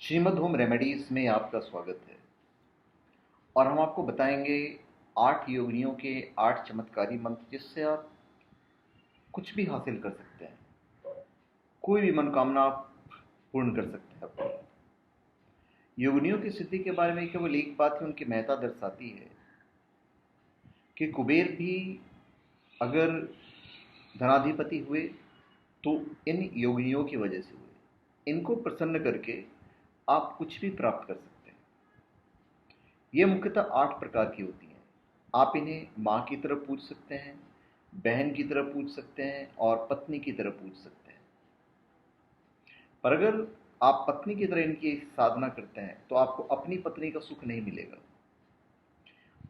Shrimad home remedies में आपका स्वागत है। और हम आपको बताएंगे 8 योगिनियों के 8 चमत्कारी मंत्र, जिससे आप कुछ भी हासिल कर सकते हैं, कोई भी मनोकामना आप पूर्ण कर सकते हैं अपनी। योगिनियों की सिद्धि के बारे में केवल एक बात ही उनकी महत्ता दर्शाती है कि कुबेर भी अगर धनाधिपति हुए तो इन योगिनियों की वजह से हुए। इनको प्रसन्न करके आप कुछ भी प्राप्त कर सकते हैं। ये मुख्यतः 8 प्रकार की होती हैं। आप इन्हें माँ की तरह पूज सकते हैं, बहन की तरह पूज सकते हैं और पत्नी की तरह पूज सकते हैं। पर अगर आप पत्नी की तरह इनकी साधना करते हैं तो आपको अपनी पत्नी का सुख नहीं मिलेगा।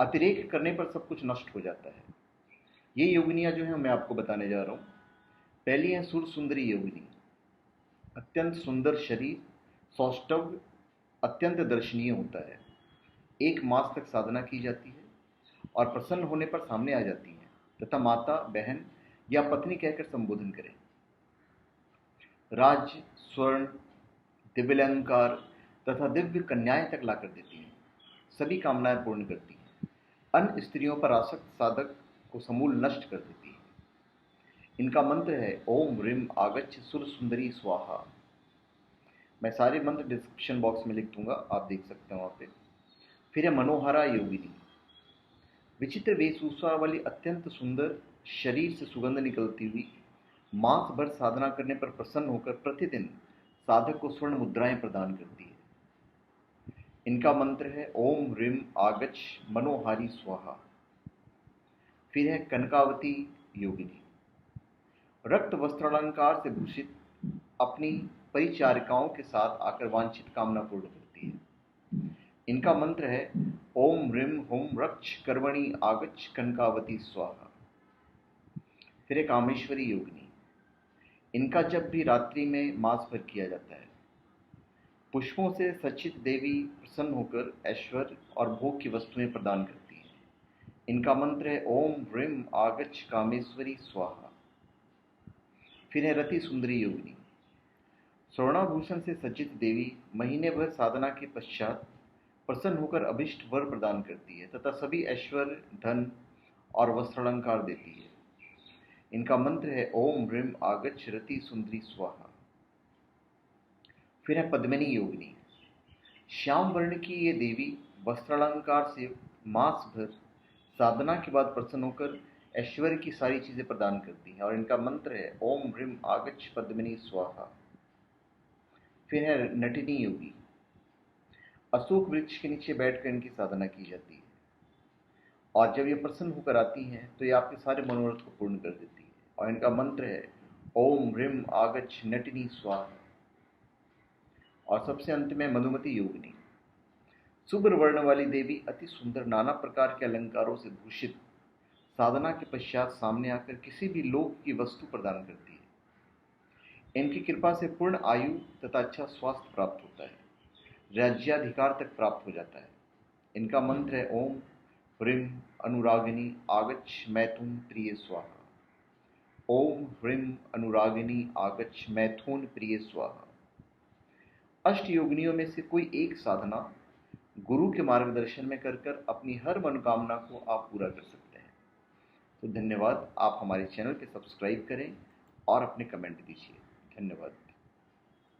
अतिरेक करने पर सब कुछ नष्ट हो जाता है। ये योगिनियाँ जो हैं मैं आपको बताने जा रहा हूँ। पहली है सुर सुंदरी योगिनी। अत्यंत सुंदर शरीर, सौष्ठव अत्यंत दर्शनीय होता है। 1 मास तक साधना की जाती है और प्रसन्न होने पर सामने आ जाती हैं तथा माता, बहन या पत्नी कहकर संबोधन करें। राज्य, स्वर्ण, दिव्य अलंकार तथा दिव्य कन्याएं तक लाकर देती हैं। सभी कामनाएं पूर्ण करती हैं। अन्य स्त्रियों पर आसक्त साधक को समूल नष्ट कर देती है। इनका मंत्र है ओम ह्रीम आगच्छ सुर सुंदरी स्वाहा। मैं सारे मंत्र डिस्क्रिप्शन बॉक्स में लिख दूंगा, आप देख सकते हैं वहाँ पे। फिर है मनोहरा योगिनी। विचित्र वेशभूषा वाली अत्यंत सुंदर, शरीर से सुगंध निकलती हुई, मास भर साधना करने पर प्रसन्न होकर प्रतिदिन साधक को स्वर्ण मुद्राएं प्रदान करती है। इनका मंत्र है ओम ह्रीम आगच्छ मनोहारी स्वाहा। फिर है कनकावती योगिनी। रक्त वस्त्रालंकार से भूषित अपनी परिचारिकाओं के साथ आकर वांछित कामना पूर्ण करती है। इनका मंत्र है ओम ह्रीम हुम रक्ष कर्मणि आगच्छ कनकावती स्वाहा। फिर है कामेश्वरी योगिनी। इनका जब भी रात्रि में मास भर किया जाता है। पुष्पों से सज्जित देवी प्रसन्न होकर ऐश्वर्य और भोग की वस्तुएं प्रदान करती हैं। इनका मंत्र है ओम ह्रीम आगच्छ कामेश्वरी स्वाहा। फिर है रति सुंदरी योगिनी। स्वर्णाभूषण से सज्जित देवी महीने भर साधना के पश्चात प्रसन्न होकर अभिष्ट वर प्रदान करती है तथा सभी ऐश्वर्य, धन और वस्त्रालंकार देती है। इनका मंत्र है ओम ह्रीम आगच्छ रति सुंदरी स्वाहा। फिर है पद्मिनी योगिनी। श्याम वर्ण की ये देवी वस्त्रालंकार से मास भर साधना के बाद प्रसन्न होकर ऐश्वर्य की सारी चीजें प्रदान करती है और इनका मंत्र है ओम ह्रीम आगच्छ पद्मिनी स्वाहा। फिर है नटिनी योगी। अशोक वृक्ष के नीचे बैठकर इनकी साधना की जाती है और जब ये प्रसन्न होकर आती हैं तो ये आपके सारे मनोरथ को पूर्ण कर देती है और इनका मंत्र है ओम ह्रीम आगच्छ नटिनी स्वाहा। और सबसे अंत में मधुमती योगिनी। शुभ्र वर्ण वाली देवी अति सुंदर नाना प्रकार के अलंकारों से भूषित साधना के पश्चात सामने आकर किसी भी लोक की वस्तु प्रदान करती है। इनकी कृपा से पूर्ण आयु तथा अच्छा स्वास्थ्य प्राप्त होता है। राज्याधिकार तक प्राप्त हो जाता है। इनका मंत्र है ओम ह्रीम अनुरागिनी आगच्छ मैथुन प्रिय स्वाहा। ओम ह्रीम अनुरागिनी आगच्छ मैथुन प्रिय स्वाहा। अष्ट योगिनियों में से कोई एक साधना गुरु के मार्गदर्शन में कर अपनी हर मनोकामना को आप पूरा कर सकते हैं। तो धन्यवाद। आप हमारे चैनल पे सब्सक्राइब करें और अपने कमेंट दीजिए। धन्यवाद।